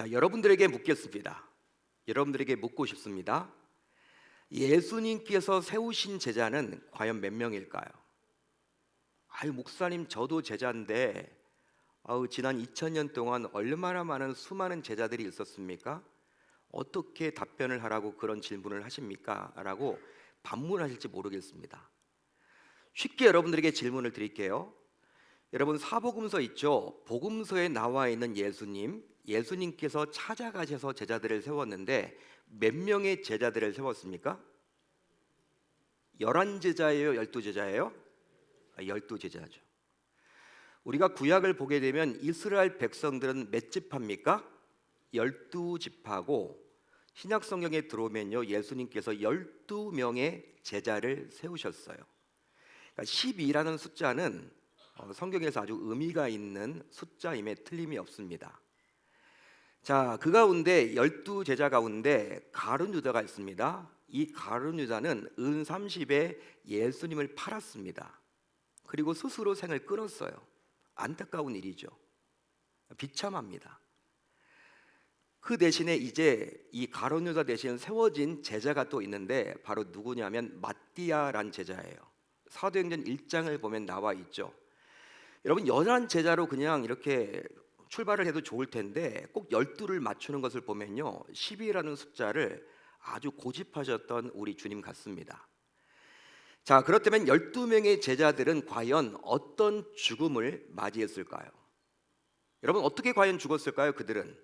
자, 여러분들에게 묻겠습니다. 여러분들에게 묻고 싶습니다. 예수님께서 세우신 제자는 과연 몇 명일까요? 아유, 목사님, 저도 제자인데 지난 2000년 동안 얼마나 많은 수많은 제자들이 있었습니까? 어떻게 답변을 하라고 그런 질문을 하십니까? 라고 반문하실지 모르겠습니다. 쉽게 여러분들에게 질문을 드릴게요. 여러분, 사복음서 있죠? 복음서에 나와 있는 예수님께서 찾아가셔서 제자들을 세웠는데 몇 명의 제자들을 세웠습니까? 11제자예요? 12제자예요? 12제자죠. 우리가 구약을 보게 되면 이스라엘 백성들은 몇 지파입니까? 12지파고, 신약 성경에 들어오면요, 예수님께서 12명의 제자를 세우셨어요. 그러니까 12라는 숫자는 성경에서 아주 의미가 있는 숫자임에 틀림이 없습니다. 자, 그 가운데 12제자 가운데 가룟 유다가 있습니다. 이 가룟 유다는 은 30에 예수님을 팔았습니다. 그리고 스스로 생을 끊었어요. 안타까운 일이죠. 비참합니다. 그 대신에 이제 이 가룟 유다 대신 세워진 제자가 또 있는데 바로 누구냐면 마띠아란 제자예요. 사도행전 1장을 보면 나와 있죠. 여러분, 11제자로 그냥 이렇게 출발을 해도 좋을 텐데 꼭 12를 맞추는 것을 보면요, 12라는 숫자를 아주 고집하셨던 우리 주님 같습니다. 자, 그렇다면 12명의 제자들은 과연 어떤 죽음을 맞이했을까요? 여러분, 어떻게 과연 죽었을까요? 그들은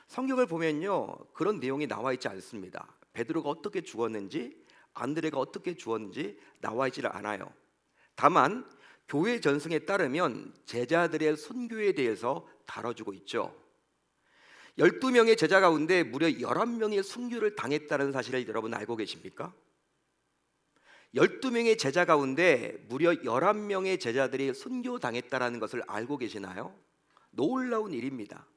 성경을 보면요, 그런 내용이 나와 있지 않습니다. 베드로가 어떻게 죽었는지, 안드레가 어떻게 죽었는지 나와 있지를 않아요. 다만 교회 전승에 따르면 제자들의 순교에 대해서 다뤄주고 있죠. 12명의 제자 가운데 무려 11명의 순교를 당했다는 사실을 여러분 알고 계십니까? 12명의 제자 가운데 무려 11명의 제자들이 순교당했다는 것을 알고 계시나요? 놀라운 일입니다.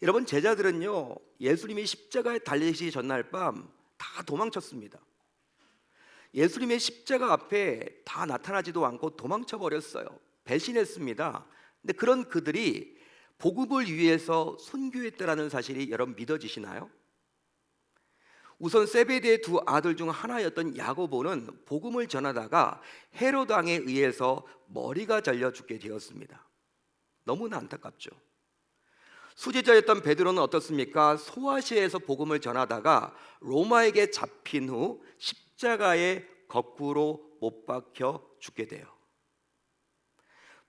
여러분, 제자들은요, 예수님이 십자가에 달리시기 전날 밤 다 도망쳤습니다. 예수님의 십자가 앞에 다 나타나지도 않고 도망쳐 버렸어요. 배신했습니다. 근데 그런 그들이 복음을 위해서 순교했다는 사실이 여러분 믿어지시나요? 우선 세베대의 두 아들 중 하나였던 야고보는 복음을 전하다가 헤롯 왕에 의해서 머리가 잘려 죽게 되었습니다. 너무나 안타깝죠. 수제자였던 베드로는 어떻습니까? 소아시아에서 복음을 전하다가 로마에게 잡힌 후 십자가에 거꾸로 못 박혀 죽게 돼요.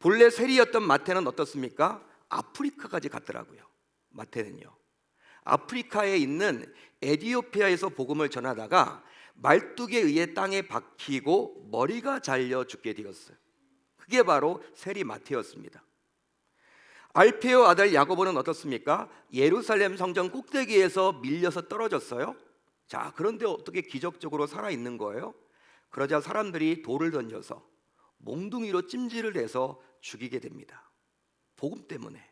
본래 세리였던 마태는 어떻습니까? 아프리카까지 갔더라고요. 마태는요, 아프리카에 있는 에티오피아에서 복음을 전하다가 말뚝에 의해 땅에 박히고 머리가 잘려 죽게 되었어요. 그게 바로 세리 마태였습니다. 알페오 아들 야고보는 어떻습니까? 예루살렘 성전 꼭대기에서 밀려서 떨어졌어요. 자, 그런데 어떻게 기적적으로 살아있는 거예요? 그러자 사람들이 돌을 던져서 몽둥이로 찜질을 해서 죽이게 됩니다. 복음 때문에.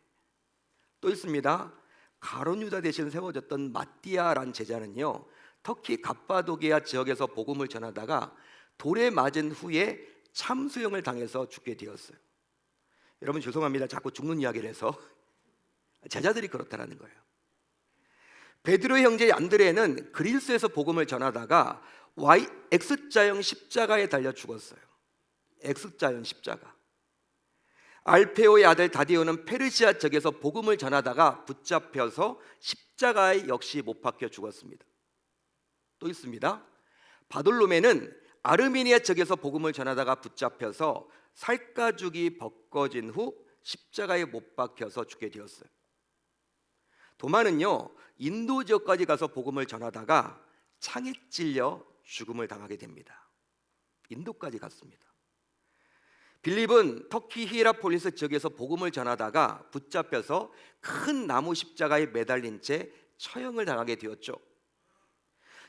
또 있습니다. 가룟 유다 대신 세워졌던 마띠아란 제자는요, 터키 갑바도기아 지역에서 복음을 전하다가 돌에 맞은 후에 참수형을 당해서 죽게 되었어요. 여러분, 죄송합니다. 자꾸 죽는 이야기를 해서. 제자들이 그렇다는 거예요. 베드로의 형제 안드레는 그리스에서 복음을 전하다가 X자형 십자가에 달려 죽었어요. X자형 십자가. 알페오의 아들 다디오는 페르시아 지역에서 복음을 전하다가 붙잡혀서 십자가에 역시 못 박혀 죽었습니다. 또 있습니다. 바돌로메는 아르메니아 지역에서 복음을 전하다가 붙잡혀서 살가죽이 벗겨진 후 십자가에 못 박혀서 죽게 되었어요. 도마는요, 인도 지역까지 가서 복음을 전하다가 창에 찔려 죽음을 당하게 됩니다. 인도까지 갔습니다. 빌립은 터키 히에라폴리스 지역에서 복음을 전하다가 붙잡혀서 큰 나무 십자가에 매달린 채 처형을 당하게 되었죠.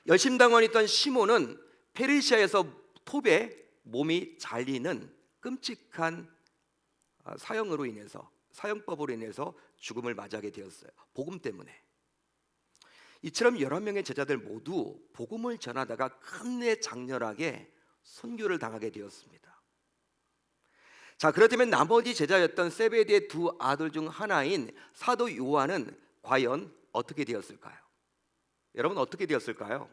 열심당원이었던 시몬은 페르시아에서 톱에 몸이 잘리는 끔찍한 사형법으로 인해서 죽음을 맞이하게 되었어요. 복음 때문에. 이처럼 11명의 제자들 모두 복음을 전하다가 끝내 장렬하게 순교를 당하게 되었습니다. 자, 그렇다면 나머지 제자였던 세베대의 두 아들 중 하나인 사도 요한은 과연 어떻게 되었을까요? 여러분 어떻게 되었을까요?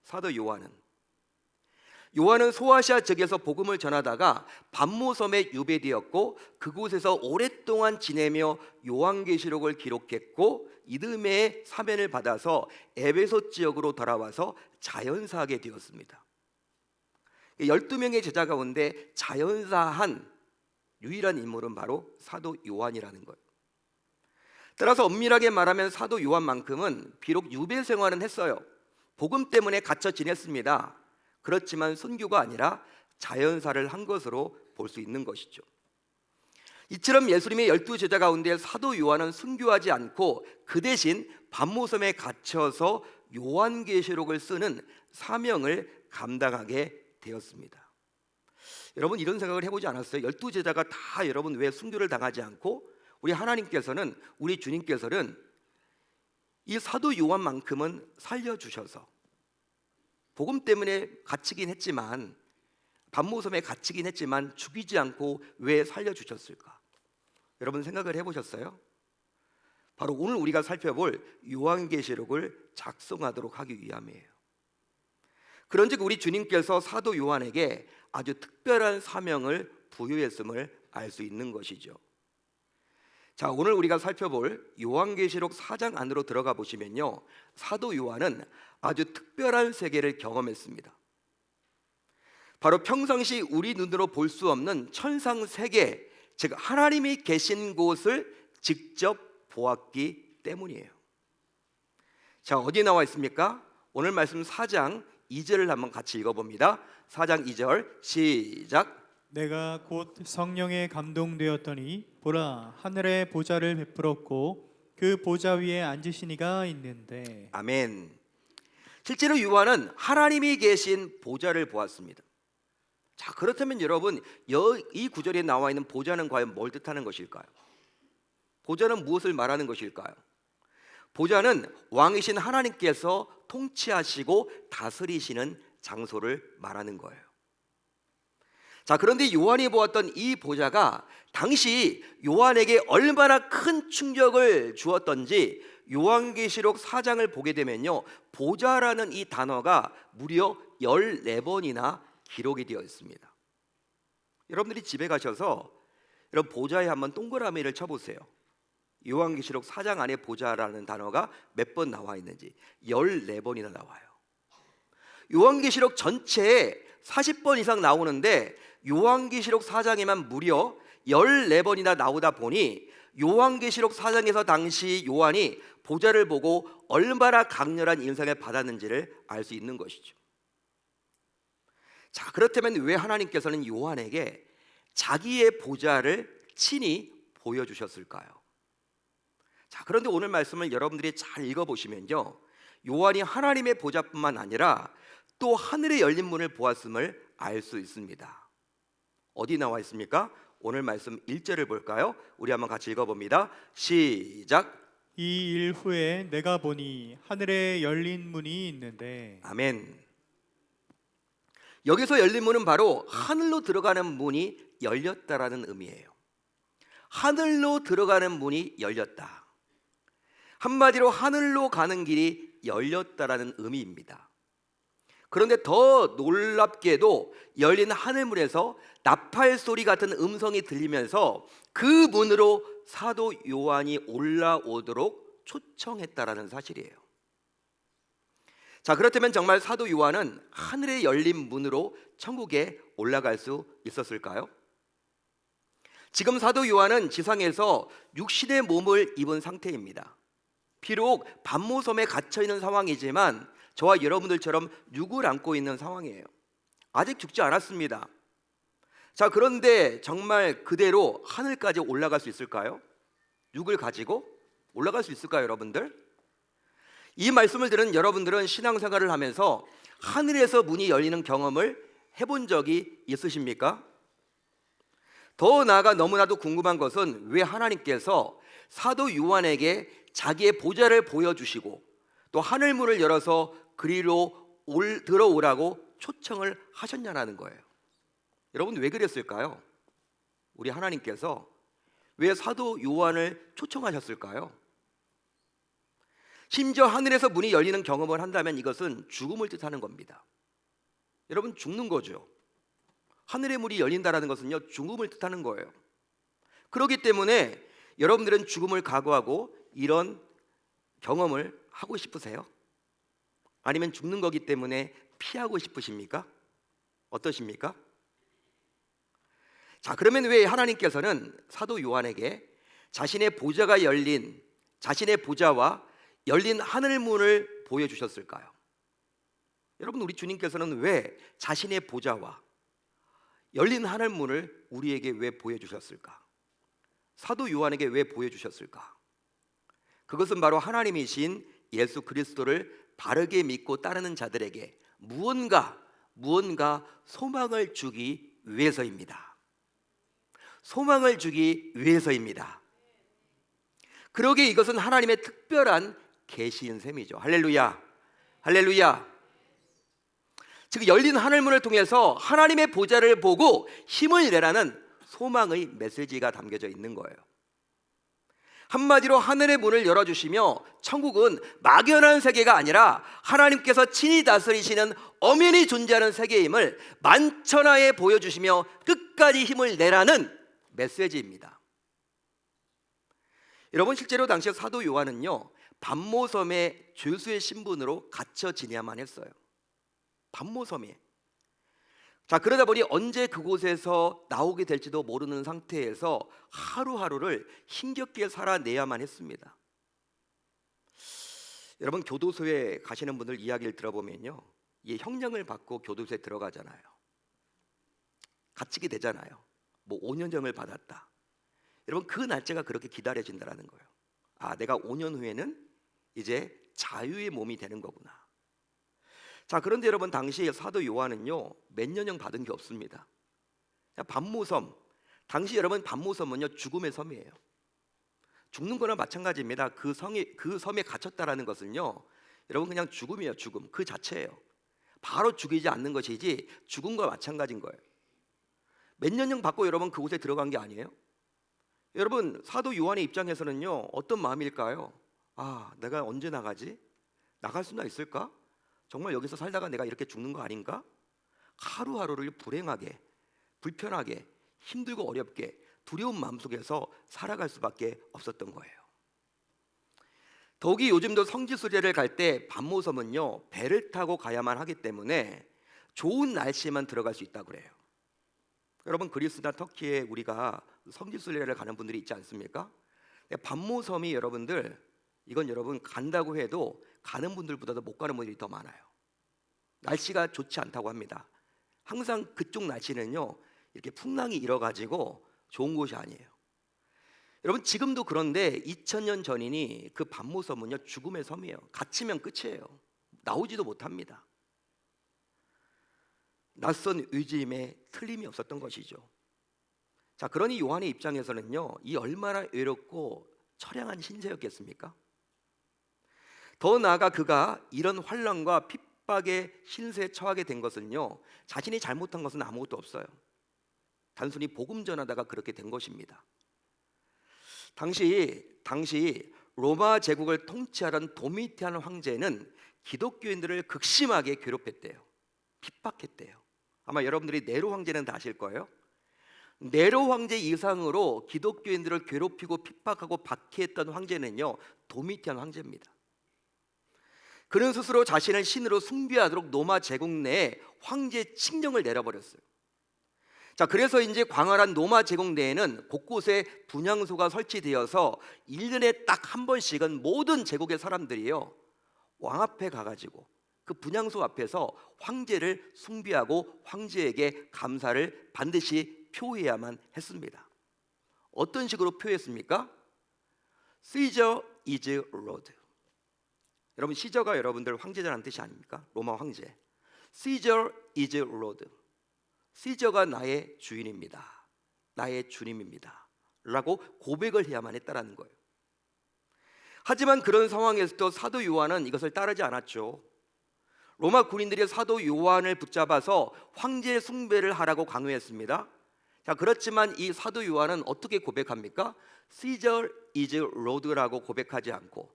사도 요한은 소아시아 지역에서 복음을 전하다가 pat모섬에 유배되었고 그곳에서 오랫동안 지내며 요한계시록을 기록했고 이듬해 사면을 받아서 에베소 지역으로 돌아와서 자연사하게 되었습니다. 12명의 제자 가운데 자연사한 유일한 인물은 바로 사도 요한이라는 거예요. 따라서 엄밀하게 말하면 사도 요한만큼은 비록 유배 생활은 했어요. 복음 때문에 갇혀 지냈습니다. 그렇지만 순교가 아니라 자연사를 한 것으로 볼 수 있는 것이죠. 이처럼 예수님의 12제자 가운데 사도 요한은 순교하지 않고 그 대신 pat모섬에 갇혀서 요한계시록을 쓰는 사명을 감당하게 되었습니다. 여러분 이런 생각을 해보지 않았어요? 12제자가 다 여러분 왜 순교를 당하지 않고 우리 하나님께서는, 우리 주님께서는 이 사도 요한만큼은 살려주셔서 복음 때문에 갇히긴 했지만, pat모섬에 갇히긴 했지만 죽이지 않고 왜 살려주셨을까? 여러분 생각을 해보셨어요? 바로 오늘 우리가 살펴볼 요한계시록을 작성하도록 하기 위함이에요. 그런즉 우리 주님께서 사도 요한에게 아주 특별한 사명을 부여했음을 알 수 있는 것이죠. 자, 오늘 우리가 살펴볼 요한계시록 4장 안으로 들어가 보시면요, 사도 요한은 아주 특별한 세계를 경험했습니다. 바로 평상시 우리 눈으로 볼 수 없는 천상 세계, 즉 하나님이 계신 곳을 직접 보았기 때문이에요. 자, 어디 나와 있습니까? 오늘 말씀 4장 2절을 한번 같이 읽어봅니다. 4장 2절 시작. 내가 곧 성령에 감동되었더니 보라 하늘에 보좌를 베풀었고 그 보좌 위에 앉으신 이가 있는데. 아멘. 실제로 요한은 하나님이 계신 보좌를 보았습니다. 자, 그렇다면 여러분 이 구절에 나와 있는 보좌는 과연 뭘 뜻하는 것일까요? 보좌는 무엇을 말하는 것일까요? 보좌는 왕이신 하나님께서 통치하시고 다스리시는 장소를 말하는 거예요. 자, 그런데 요한이 보았던 이 보좌가 당시 요한에게 얼마나 큰 충격을 주었던지 요한계시록 4장을 보게 되면요, 보좌라는 이 단어가 무려 14번이나 기록이 되어 있습니다. 여러분들이 집에 가셔서 여러분 보좌에 한번 동그라미를 쳐보세요. 요한계시록 4장 안에 보좌라는 단어가 몇 번 나와 있는지 14번이나 나와요. 요한계시록 전체에 40번 이상 나오는데 요한계시록 4장에만 무려 14번이나 나오다 보니 요한계시록 4장에서 당시 요한이 보좌를 보고 얼마나 강렬한 인상을 받았는지를 알 수 있는 것이죠. 자, 그렇다면 왜 하나님께서는 요한에게 자기의 보좌를 친히 보여주셨을까요? 자, 그런데 오늘 말씀을 여러분들이 잘 읽어보시면요, 요한이 하나님의 보좌뿐만 아니라 또 하늘의 열린 문을 보았음을 알 수 있습니다. 어디 나와 있습니까? 오늘 말씀 1절을 볼까요? 우리 한번 같이 읽어봅니다. 시작. 이 일 후에 내가 보니 하늘에 열린 문이 있는데. 아멘. 여기서 열린 문은 바로 하늘로 들어가는 문이 열렸다라는 의미예요. 하늘로 들어가는 문이 열렸다. 한마디로 하늘로 가는 길이 열렸다라는 의미입니다. 그런데 더 놀랍게도 열린 하늘문에서 나팔 소리 같은 음성이 들리면서 그 문으로 사도 요한이 올라오도록 초청했다라는 사실이에요. 자, 그렇다면 정말 사도 요한은 하늘에 열린 문으로 천국에 올라갈 수 있었을까요? 지금 사도 요한은 지상에서 육신의 몸을 입은 상태입니다. 비록 pat모섬에 갇혀 있는 상황이지만 저와 여러분들처럼 육을 안고 있는 상황이에요. 아직 죽지 않았습니다. 자, 그런데 정말 그대로 하늘까지 올라갈 수 있을까요? 육을 가지고 올라갈 수 있을까요, 여러분들? 이 말씀을 들은 여러분들은 신앙생활을 하면서 하늘에서 문이 열리는 경험을 해본 적이 있으십니까? 더 나아가 너무나도 궁금한 것은 왜 하나님께서 사도 요한에게 자기의 보좌를 보여주시고 또 하늘문을 열어서 그리로 들어오라고 초청을 하셨냐는 거예요. 여러분 왜 그랬을까요? 우리 하나님께서 왜 사도 요한을 초청하셨을까요? 심지어 하늘에서 문이 열리는 경험을 한다면 이것은 죽음을 뜻하는 겁니다. 여러분, 죽는 거죠. 하늘의 문이 열린다는 것은요, 죽음을 뜻하는 거예요. 그렇기 때문에 여러분들은 죽음을 각오하고 이런 경험을 하고 싶으세요? 아니면 죽는 거기 때문에 피하고 싶으십니까? 어떠십니까? 자, 그러면 왜 하나님께서는 사도 요한에게 자신의 보좌가 열린, 자신의 보좌와 열린 하늘문을 보여주셨을까요? 여러분, 우리 주님께서는 왜 자신의 보좌와 열린 하늘문을 우리에게 왜 보여주셨을까? 사도 요한에게 왜 보여주셨을까? 그것은 바로 하나님이신 예수 그리스도를 바르게 믿고 따르는 자들에게 무언가 소망을 주기 위해서입니다. 소망을 주기 위해서입니다. 그러기에 이것은 하나님의 특별한 계시인 셈이죠. 할렐루야, 할렐루야. 즉, 열린 하늘문을 통해서 하나님의 보좌를 보고 힘을 내라는 소망의 메시지가 담겨져 있는 거예요. 한마디로 하늘의 문을 열어주시며 천국은 막연한 세계가 아니라 하나님께서 친히 다스리시는 엄연히 존재하는 세계임을 만천하에 보여주시며 끝까지 힘을 내라는 메시지입니다. 여러분, 실제로 당시 사도 요한은요, 반모섬의 죄수의 신분으로 갇혀 지내야만 했어요. 반모섬에. 자, 그러다 보니 언제 그곳에서 나오게 될지도 모르는 상태에서 하루하루를 힘겹게 살아내야만 했습니다. 여러분, 교도소에 가시는 분들 이야기를 들어보면요, 이 형량을 받고 교도소에 들어가잖아요. 갇히게 되잖아요. 뭐 5년형을 받았다. 여러분, 그 날짜가 그렇게 기다려진다는 거예요. 아, 내가 5년 후에는 이제 자유의 몸이 되는 거구나. 자, 그런데 여러분, 당시 사도 요한은요, 몇 년형 받은 게 없습니다. 반모섬, 당시 여러분, 반모섬은요, 죽음의 섬이에요. 죽는 거나 마찬가지입니다. 그 섬에 갇혔다라는 것은요, 여러분, 그냥 죽음이에요. 죽음 그 자체예요. 바로 죽이지 않는 것이지 죽음과 마찬가지인 거예요. 몇 년형 받고 여러분 그곳에 들어간 게 아니에요. 여러분, 사도 요한의 입장에서는요, 어떤 마음일까요? 아, 내가 언제 나가지? 나갈 수나 있을까? 정말 여기서 살다가 내가 이렇게 죽는 거 아닌가? 하루하루를 불행하게, 불편하게, 힘들고 어렵게 두려운 마음속에서 살아갈 수밖에 없었던 거예요. 더욱이 요즘도 성지순례를 갈 때 반모섬은요, 배를 타고 가야만 하기 때문에 좋은 날씨에만 들어갈 수 있다고 그래요. 여러분, 그리스나 터키에 우리가 성지순례를 가는 분들이 있지 않습니까? 반모섬이 여러분들, 이건 여러분 간다고 해도 가는 분들보다도 못 가는 분들이 더 많아요. 날씨가 좋지 않다고 합니다. 항상 그쪽 날씨는요, 이렇게 풍랑이 일어가지고 좋은 곳이 아니에요. 여러분, 지금도 그런데 2000년 전이니 그 반모섬은요, 죽음의 섬이에요. 갇히면 끝이에요. 나오지도 못합니다. 낯선 의지임에 틀림이 없었던 것이죠. 자, 그러니 요한의 입장에서는요, 이 얼마나 외롭고 처량한 신세였겠습니까? 더 나아가 그가 이런 환난과 핍박의 신세에 처하게 된 것은요, 자신이 잘못한 것은 아무것도 없어요. 단순히 복음 전하다가 그렇게 된 것입니다. 당시 로마 제국을 통치하던 도미티안 황제는 기독교인들을 극심하게 괴롭혔대요. 핍박했대요. 아마 여러분들이 네로 황제는 다 아실 거예요. 네로 황제 이상으로 기독교인들을 괴롭히고 핍박하고 박해했던 황제는요, 도미티안 황제입니다. 그는 스스로 자신을 신으로 숭배하도록 로마 제국 내에 황제 칙령을 내려버렸어요. 자, 그래서 이제 광활한 로마 제국 내에는 곳곳에 분향소가 설치되어서 1년에 딱 한 번씩은 모든 제국의 사람들이요, 왕 앞에 가가지고 그 분향소 앞에서 황제를 숭배하고 황제에게 감사를 반드시 표해야만 했습니다. 어떤 식으로 표했습니까? Caesar is Lord. 여러분, 시저가 여러분들 황제자라는 뜻이 아닙니까? 로마 황제. Caesar is Lord. 시저가 나의 주인입니다. 나의 주님입니다. 라고 고백을 해야만 했다라는 거예요. 하지만 그런 상황에서도 사도 요한은 이것을 따르지 않았죠. 로마 군인들이 사도 요한을 붙잡아서 황제 숭배를 하라고 강요했습니다. 자, 그렇지만 이 사도 요한은 어떻게 고백합니까? Caesar is Lord라고 고백하지 않고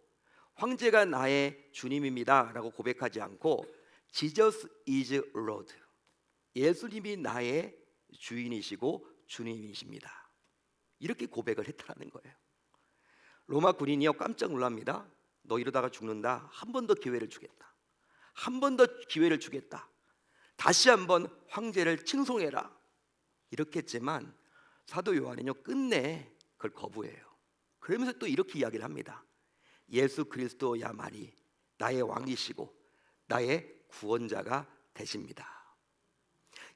황제가 나의 주님입니다라고 고백하지 않고 Jesus is Lord, 예수님이 나의 주인이시고 주님이십니다, 이렇게 고백을 했다는 거예요. 로마 군인이요 깜짝 놀랍니다. 너 이러다가 죽는다. 한 번 더 기회를 주겠다. 한 번 더 기회를 주겠다. 다시 한번 황제를 칭송해라. 이렇게 했지만 사도 요한은요 끝내 그걸 거부해요. 그러면서 또 이렇게 이야기를 합니다. 예수 그리스도야말이 나의 왕이시고 나의 구원자가 되십니다.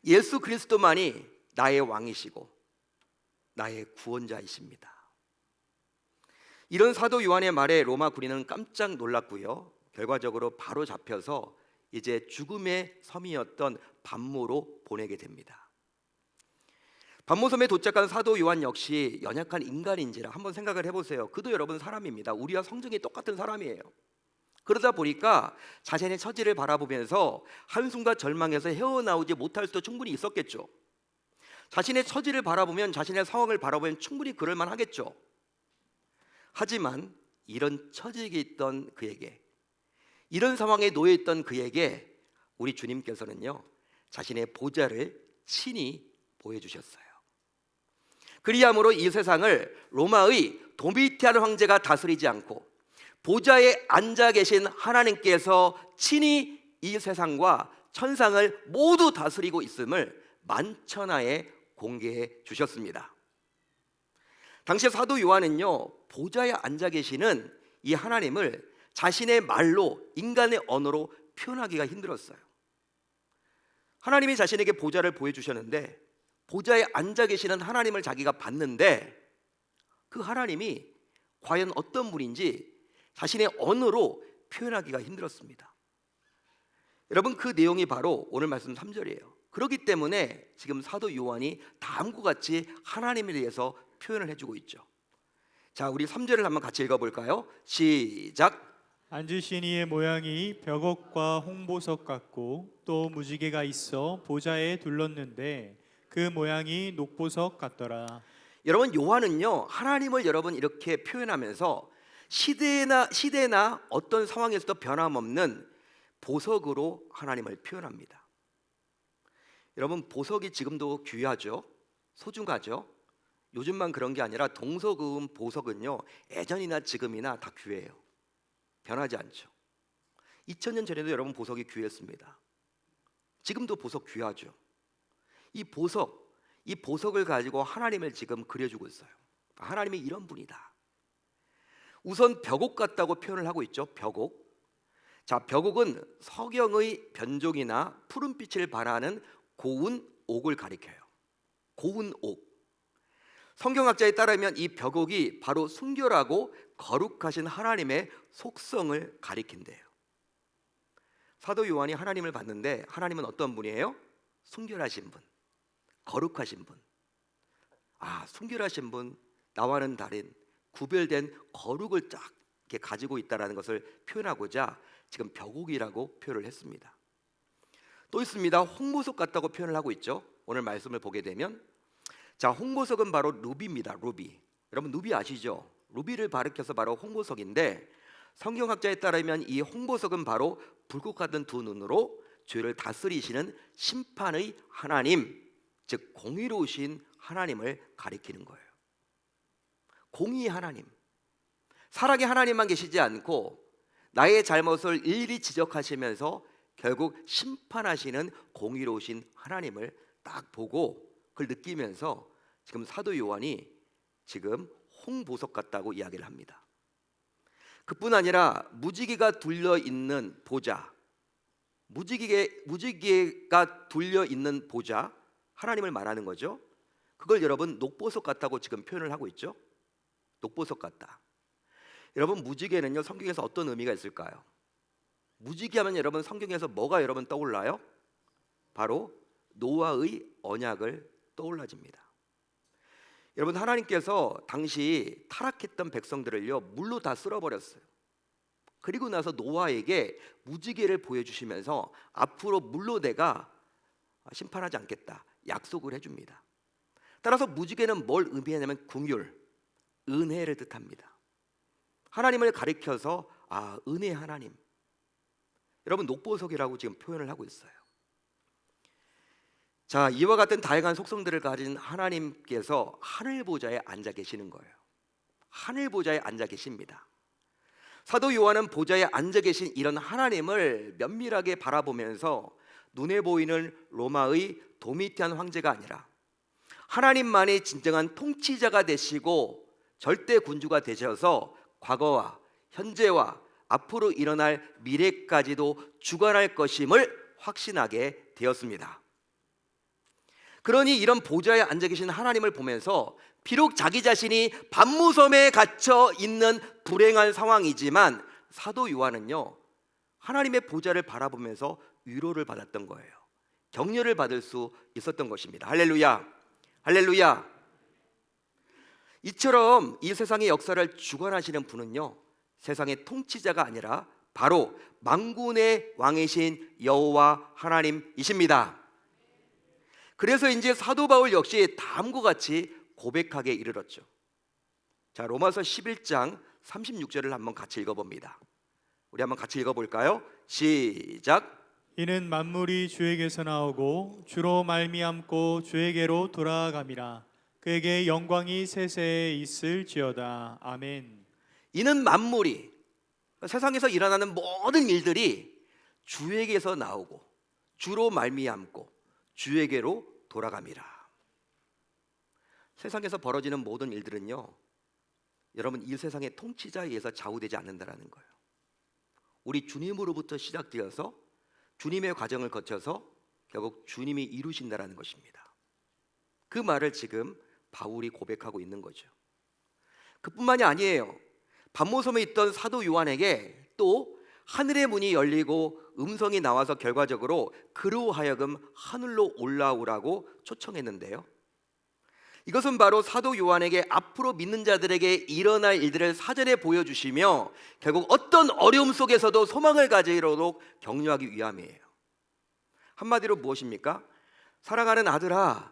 예수 그리스도만이 나의 왕이시고 나의 구원자이십니다. 이런 사도 요한의 말에 로마 군인은 깜짝 놀랐고요. 결과적으로 바로 잡혀서 이제 죽음의 섬이었던 반모로 보내게 됩니다. 반모섬에 도착한 사도 요한 역시 연약한 인간인지라 한번 생각을 해보세요. 그도 여러분 사람입니다. 우리와 성정이 똑같은 사람이에요. 그러다 보니까 자신의 처지를 바라보면서 한숨과 절망에서 헤어나오지 못할 수도 충분히 있었겠죠. 자신의 처지를 바라보면, 자신의 상황을 바라보면 충분히 그럴 만하겠죠. 하지만 이런 처지에 있던 그에게, 이런 상황에 놓여 있던 그에게 우리 주님께서는요 자신의 보좌를 친히 보여주셨어요. 그리함으로 이 세상을 로마의 도미티안 황제가 다스리지 않고 보좌에 앉아 계신 하나님께서 친히 이 세상과 천상을 모두 다스리고 있음을 만천하에 공개해 주셨습니다. 당시 사도 요한은요 보좌에 앉아 계시는 이 하나님을 자신의 말로, 인간의 언어로 표현하기가 힘들었어요. 하나님이 자신에게 보좌를 보여주셨는데 보좌에 앉아 계시는 하나님을 자기가 봤는데 그 하나님이 과연 어떤 분인지 자신의 언어로 표현하기가 힘들었습니다. 여러분, 그 내용이 바로 오늘 말씀 3절이에요. 그렇기 때문에 지금 사도 요한이 다음과 같이 하나님에 대해서 표현을 해주고 있죠. 자, 우리 3절을 한번 같이 읽어볼까요? 시작. 앉으신 이의 모양이 벽옥과 홍보석 같고 또 무지개가 있어 보좌에 둘렀는데 그 모양이 녹보석 같더라. 여러분, 요한은요 하나님을 여러분 이렇게 표현하면서 시대나 어떤 상황에서도 변함없는 보석으로 하나님을 표현합니다. 여러분, 보석이 지금도 귀하죠, 소중하죠. 요즘만 그런 게 아니라 동서고금 보석은요 예전이나 지금이나 다 귀해요. 변하지 않죠. 2000년 전에도 여러분 보석이 귀했습니다. 지금도 보석 귀하죠. 이 보석을 가지고 하나님을 지금 그려주고 있어요. 하나님이 이런 분이다. 우선 벽옥 같다고 표현을 하고 있죠. 벽옥. 자, 벽옥은 석영의 변종이나 푸른빛을 발하는 고운 옥을 가리켜요. 고운 옥. 성경학자에 따르면 이 벽옥이 바로 순결하고 거룩하신 하나님의 속성을 가리킨대요. 사도 요한이 하나님을 봤는데 하나님은 어떤 분이에요? 순결하신 분, 거룩하신 분. 순결하신 분, 나와는 다른 구별된 거룩을 쫙 이렇게 가지고 있다는 것을 표현하고자 지금 벽옥이라고 표현을 했습니다. 또 있습니다. 홍보석 같다고 표현을 하고 있죠. 오늘 말씀을 보게 되면, 자, 홍보석은 바로 루비입니다. 루비. 여러분, 루비 아시죠? 루비를 가리켜서 바로 홍보석인데, 성경학자에 따르면 이 홍보석은 바로 불꽃 같은 두 눈으로 죄를 다스리시는 심판의 하나님, 즉 공의로우신 하나님을 가리키는 거예요. 공의 하나님, 사랑의 하나님만 계시지 않고 나의 잘못을 일일이 지적하시면서 결국 심판하시는 공의로우신 하나님을 딱 보고 그걸 느끼면서 지금 사도 요한이 지금 홍보석 같다고 이야기를 합니다. 그뿐 아니라 무지개가 둘려 있는 보좌, 무지개가 둘려 있는 보좌, 하나님을 말하는 거죠. 그걸 여러분 녹보석 같다고 지금 표현을 하고 있죠. 녹보석 같다. 여러분, 무지개는요 성경에서 어떤 의미가 있을까요? 무지개하면 여러분 성경에서 뭐가 여러분 떠올라요? 바로 노아의 언약을 떠올라집니다. 여러분, 하나님께서 당시 타락했던 백성들을요 물로 다 쓸어버렸어요. 그리고 나서 노아에게 무지개를 보여주시면서 앞으로 물로 내가 심판하지 않겠다 약속을 해줍니다. 따라서 무지개는 뭘 의미하냐면 긍휼, 은혜를 뜻합니다. 하나님을 가리켜서 은혜 하나님. 여러분, 녹보석이라고 지금 표현을 하고 있어요. 자, 이와 같은 다양한 속성들을 가진 하나님께서 하늘 보좌에 앉아 계시는 거예요. 하늘 보좌에 앉아 계십니다. 사도 요한은 보좌에 앉아 계신 이런 하나님을 면밀하게 바라보면서 눈에 보이는 로마의 도미티안 황제가 아니라 하나님만이 진정한 통치자가 되시고 절대 군주가 되셔서 과거와 현재와 앞으로 일어날 미래까지도 주관할 것임을 확신하게 되었습니다. 그러니 이런 보좌에 앉아 계신 하나님을 보면서 비록 자기 자신이 반무섬에 갇혀 있는 불행한 상황이지만 사도 요한은요, 하나님의 보좌를 바라보면서 위로를 받았던 거예요. 격려를 받을 수 있었던 것입니다. 할렐루야, 할렐루야. 이처럼 이 세상의 역사를 주관하시는 분은요, 세상의 통치자가 아니라 바로 만군의 왕이신 여호와 하나님이십니다. 그래서 이제 사도 바울 역시 다음과 같이 고백하게 이르렀죠. 자, 로마서 11장 36절을 한번 같이 읽어봅니다. 우리 한번 같이 읽어볼까요? 시작. 이는 만물이 주에게서 나오고 주로 말미암고 주에게로 돌아감이라. 그에게 영광이 세세에 있을지어다. 아멘. 이는 만물이, 세상에서 일어나는 모든 일들이 주에게서 나오고 주로 말미암고 주에게로 돌아감이라. 세상에서 벌어지는 모든 일들은요, 여러분, 이 세상의 통치자에 의해서 좌우되지 않는다라는 거예요. 우리 주님으로부터 시작되어서 주님의 과정을 거쳐서 결국 주님이 이루신다라는 것입니다. 그 말을 지금 바울이 고백하고 있는 거죠. 그뿐만이 아니에요. 반모섬에 있던 사도 요한에게 또 하늘의 문이 열리고 음성이 나와서 결과적으로 그로 하여금 하늘로 올라오라고 초청했는데요, 이것은 바로 사도 요한에게 앞으로 믿는 자들에게 일어날 일들을 사전에 보여주시며 결국 어떤 어려움 속에서도 소망을 가지도록 격려하기 위함이에요. 한마디로 무엇입니까? 사랑하는 아들아,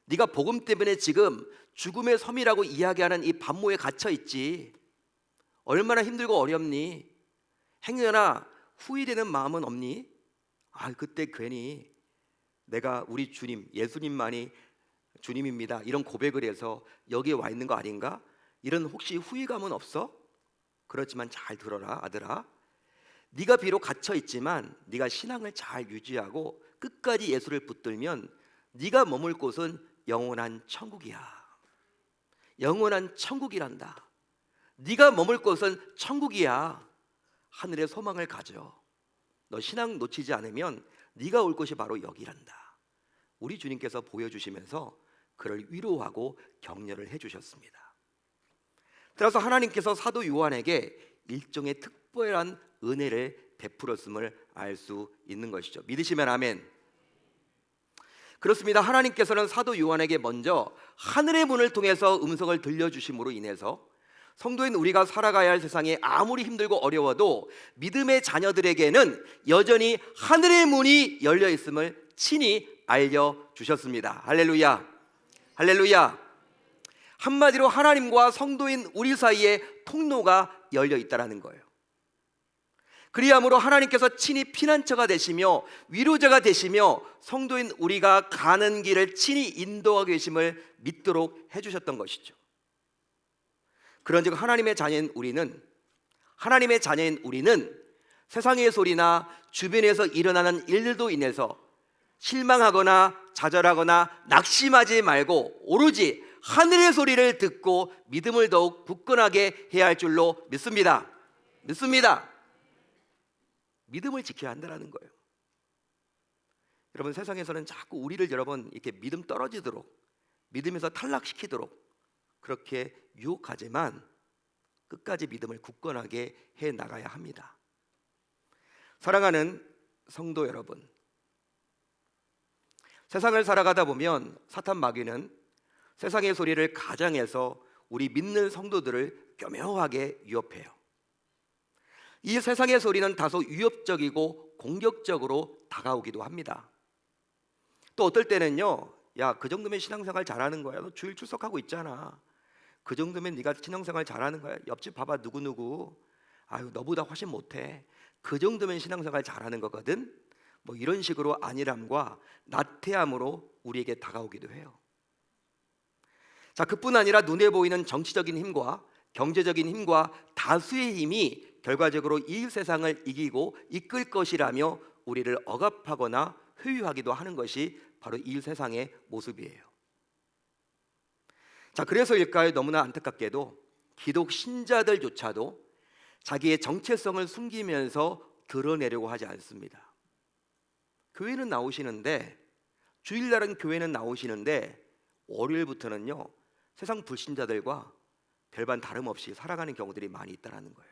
네가 복음 때문에 지금 죽음의 섬이라고 이야기하는 이 반모에 갇혀 있지. 얼마나 힘들고 어렵니? 행여나 후회되는 마음은 없니? 그때 괜히 내가 우리 주님, 예수님만이 주님입니다, 이런 고백을 해서 여기에 와 있는 거 아닌가? 이런 혹시 후회감은 없어? 그렇지만 잘 들어라 아들아, 네가 비록 갇혀 있지만 네가 신앙을 잘 유지하고 끝까지 예수를 붙들면 네가 머물 곳은 영원한 천국이야. 영원한 천국이란다. 네가 머물 곳은 천국이야. 하늘의 소망을 가져. 너 신앙 놓치지 않으면 네가 올 곳이 바로 여기란다. 우리 주님께서 보여주시면서 그를 위로하고 격려를 해주셨습니다. 따라서 하나님께서 사도 요한에게 일종의 특별한 은혜를 베풀었음을 알 수 있는 것이죠. 믿으시면 아멘. 그렇습니다. 하나님께서는 사도 요한에게 먼저 하늘의 문을 통해서 음성을 들려주심으로 인해서 성도인 우리가 살아가야 할 세상이 아무리 힘들고 어려워도 믿음의 자녀들에게는 여전히 하늘의 문이 열려 있음을 친히 알려주셨습니다. 할렐루야, 할렐루야. 한마디로 하나님과 성도인 우리 사이에 통로가 열려 있다는 거예요. 그리함으로 하나님께서 친히 피난처가 되시며 위로자가 되시며 성도인 우리가 가는 길을 친히 인도하고 계심을 믿도록 해주셨던 것이죠. 그런즉 하나님의 자녀인 우리는 세상의 소리나 주변에서 일어나는 일들도 인해서 실망하거나 좌절하거나 낙심하지 말고 오로지 하늘의 소리를 듣고 믿음을 더욱 굳건하게 해야 할 줄로 믿습니다. 믿음을 지켜야 한다는 거예요. 여러분, 세상에서는 자꾸 우리를 여러분 이렇게 믿음 떨어지도록, 믿음에서 탈락시키도록 그렇게 유혹하지만 끝까지 믿음을 굳건하게 해 나가야 합니다. 사랑하는 성도 여러분, 세상을 살아가다 보면 사탄 마귀는 세상의 소리를 가장해서 우리 믿는 성도들을 교묘하게 위협해요. 이 세상의 소리는 다소 위협적이고 공격적으로 다가오기도 합니다. 또 어떨 때는요, 야, 그 정도면 신앙생활 잘하는 거야. 너 주일 출석하고 있잖아. 그 정도면 네가 신앙생활 잘하는 거야. 옆집 봐봐, 누구누구. 아유 너보다 훨씬 못해. 그 정도면 신앙생활 잘하는 거거든. 뭐 이런 식으로 안일함과 나태함으로 우리에게 다가오기도 해요. 자, 그뿐 아니라 눈에 보이는 정치적인 힘과 경제적인 힘과 다수의 힘이 결과적으로 이 세상을 이기고 이끌 것이라며 우리를 억압하거나 회유하기도 하는 것이 바로 이 세상의 모습이에요. 자, 그래서일까요? 너무나 안타깝게도 기독 신자들조차도 자기의 정체성을 숨기면서 드러내려고 하지 않습니다. 교회는 나오시는데, 주일날은 교회는 나오시는데 월요일부터는요 세상 불신자들과 별반 다름없이 살아가는 경우들이 많이 있다는 거예요.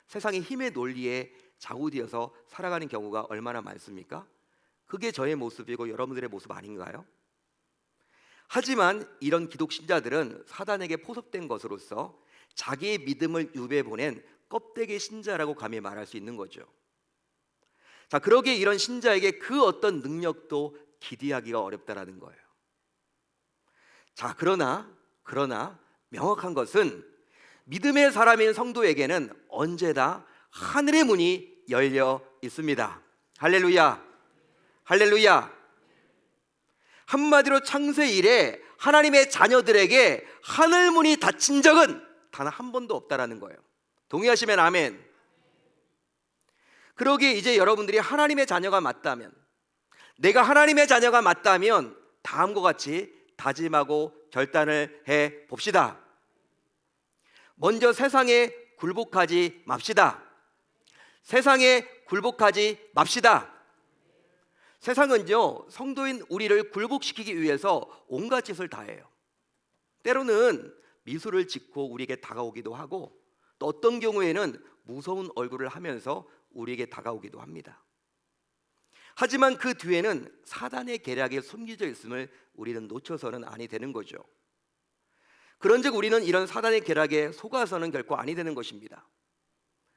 세상의 힘의 논리에 좌우되어서 살아가는 경우가 얼마나 많습니까? 그게 저의 모습이고 여러분들의 모습 아닌가요? 하지만 이런 기독 신자들은 사단에게 포섭된 것으로서 자기의 믿음을 유배 보낸 껍데기 신자라고 감히 말할 수 있는 거죠. 자, 그러기에 이런 신자에게 그 어떤 능력도 기대하기가 어렵다라는 거예요. 자, 그러나 명확한 것은 믿음의 사람인 성도에게는 언제나 하늘의 문이 열려 있습니다. 할렐루야, 할렐루야. 한마디로 창세 이래 하나님의 자녀들에게 하늘 문이 닫힌 적은 단 한 번도 없다라는 거예요. 동의하시면 아멘. 그러기에 이제 여러분들이 하나님의 자녀가 맞다면, 내가 하나님의 자녀가 맞다면 다음과 같이 다짐하고 결단을 해 봅시다. 먼저 세상에 굴복하지 맙시다. 세상에 굴복하지 맙시다. 세상은요 성도인 우리를 굴복시키기 위해서 온갖 짓을 다 해요. 때로는 미소를 짓고 우리에게 다가오기도 하고, 또 어떤 경우에는 무서운 얼굴을 하면서 우리에게 다가오기도 합니다. 하지만 그 뒤에는 사단의 계략에 숨겨져 있음을 우리는 놓쳐서는 아니 되는 거죠. 그런즉 우리는 이런 사단의 계략에 속아서는 결코 아니 되는 것입니다.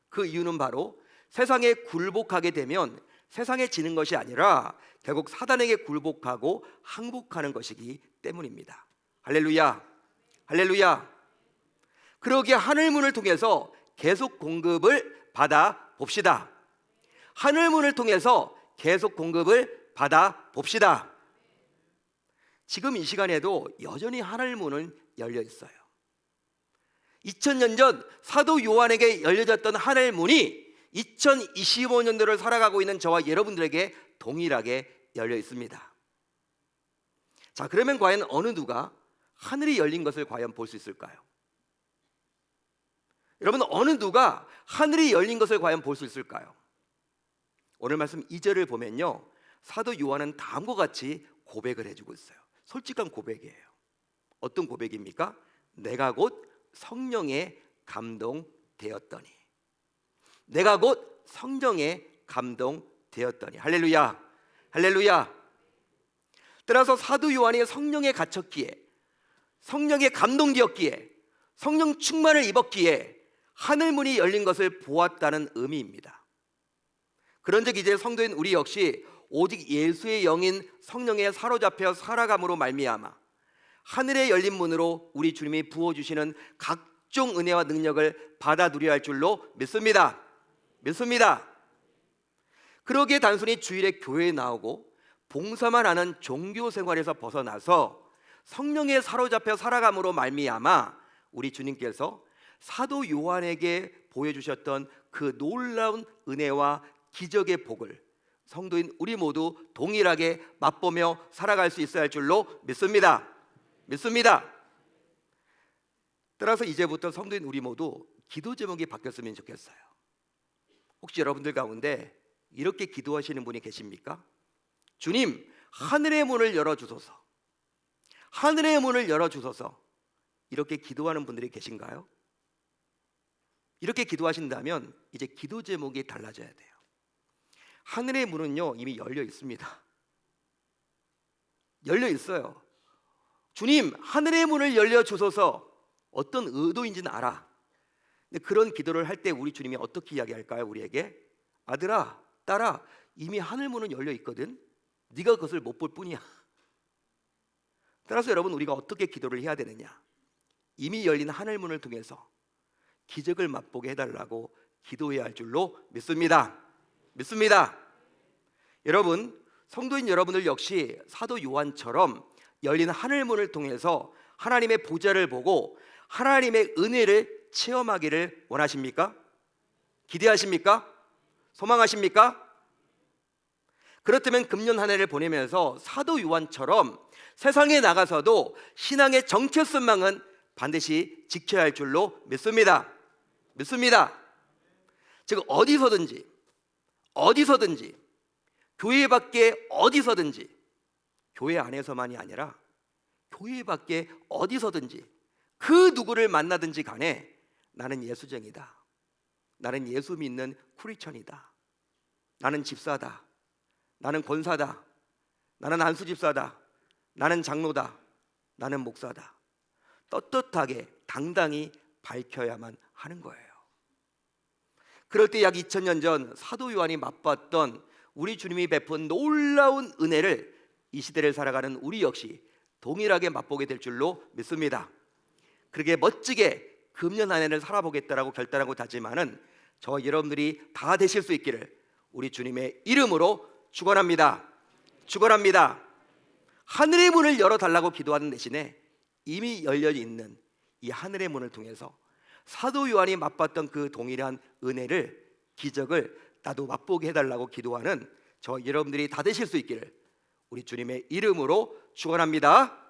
그 이유는 바로 세상에 굴복하게 되면 세상에 지는 것이 아니라 결국 사단에게 굴복하고 항복하는 것이기 때문입니다. 할렐루야, 할렐루야. 그러기에 하늘문을 통해서 계속 공급을 받아 봅시다. 하늘문을 통해서 계속 공급을 받아 봅시다. 지금 이 시간에도 여전히 하늘문은 열려 있어요. 2000년 전 사도 요한에게 열려졌던 하늘문이 2025년도를 살아가고 있는 저와 여러분들에게 동일하게 열려 있습니다. 자, 그러면 과연 어느 누가 하늘이 열린 것을 과연 볼 수 있을까요? 여러분, 어느 누가 하늘이 열린 것을 과연 볼 수 있을까요? 오늘 말씀 2절을 보면요, 사도 요한은 다음과 같이 고백을 해주고 있어요. 솔직한 고백이에요. 어떤 고백입니까? 내가 곧 성령에 감동되었더니, 내가 곧 성령에 감동되었더니. 할렐루야, 할렐루야. 따라서 사도 요한이 성령에 갇혔기에, 성령에 감동되었기에, 성령 충만을 입었기에 하늘문이 열린 것을 보았다는 의미입니다. 그런즉 이제 성도인 우리 역시 오직 예수의 영인 성령에 사로잡혀 살아감으로 말미암아 하늘에 열린 문으로 우리 주님이 부어주시는 각종 은혜와 능력을 받아 누려야 할 줄로 믿습니다. 그러기에 단순히 주일에 교회에 나오고 봉사만 하는 종교 생활에서 벗어나서 성령에 사로잡혀 살아감으로 말미암아 우리 주님께서 사도 요한에게 보여주셨던 그 놀라운 은혜와 기적의 복을 성도인 우리 모두 동일하게 맛보며 살아갈 수 있어야 할 줄로 믿습니다. 따라서 이제부터 성도인 우리 모두 기도 제목이 바뀌었으면 좋겠어요. 혹시 여러분들 가운데 이렇게 기도하시는 분이 계십니까? 주님, 하늘의 문을 열어주소서, 하늘의 문을 열어주소서. 이렇게 기도하는 분들이 계신가요? 이렇게 기도하신다면 이제 기도 제목이 달라져야 돼요. 하늘의 문은요 이미 열려 있습니다. 열려 있어요. 주님, 하늘의 문을 열려주소서. 어떤 의도인지는 알아. 근데 그런 기도를 할 때 우리 주님이 어떻게 이야기할까요? 우리에게, 아들아, 딸아, 이미 하늘 문은 열려 있거든. 네가 그것을 못 볼 뿐이야. 따라서 여러분, 우리가 어떻게 기도를 해야 되느냐? 이미 열린 하늘 문을 통해서 기적을 맛보게 해달라고 기도해야 할 줄로 믿습니다. 여러분, 성도인 여러분들 역시 사도 요한처럼 열린 하늘문을 통해서 하나님의 보좌를 보고 하나님의 은혜를 체험하기를 원하십니까? 기대하십니까? 소망하십니까? 그렇다면 금년 한 해를 보내면서 사도 요한처럼 세상에 나가서도 신앙의 정체성망은 반드시 지켜야 할 줄로 믿습니다. 즉 어디서든지 교회 밖에 어디서든지, 교회 안에서만이 아니라 교회 밖에 어디서든지 그 누구를 만나든지 간에 나는 예수쟁이다, 나는 예수 믿는 크리스천이다, 나는 집사다, 나는 권사다, 나는 안수집사다, 나는 장로다, 나는 목사다, 떳떳하게 당당히 밝혀야만 하는 거예요. 그럴 때 약 2000년 전 사도 요한이 맛봤던 우리 주님이 베푼 놀라운 은혜를 이 시대를 살아가는 우리 역시 동일하게 맛보게 될 줄로 믿습니다. 그렇게 멋지게 금년 한 해를 살아보겠다라고 결단하고 다짐하는 저와 여러분들이 다 되실 수 있기를 우리 주님의 이름으로 축원합니다. 하늘의 문을 열어달라고 기도하는 대신에 이미 열려 있는 이 하늘의 문을 통해서 사도 요한이 맛봤던 그 동일한 은혜를, 기적을 나도 맛보게 해달라고 기도하는 저 여러분들이 다 되실 수 있기를 우리 주님의 이름으로 축원합니다.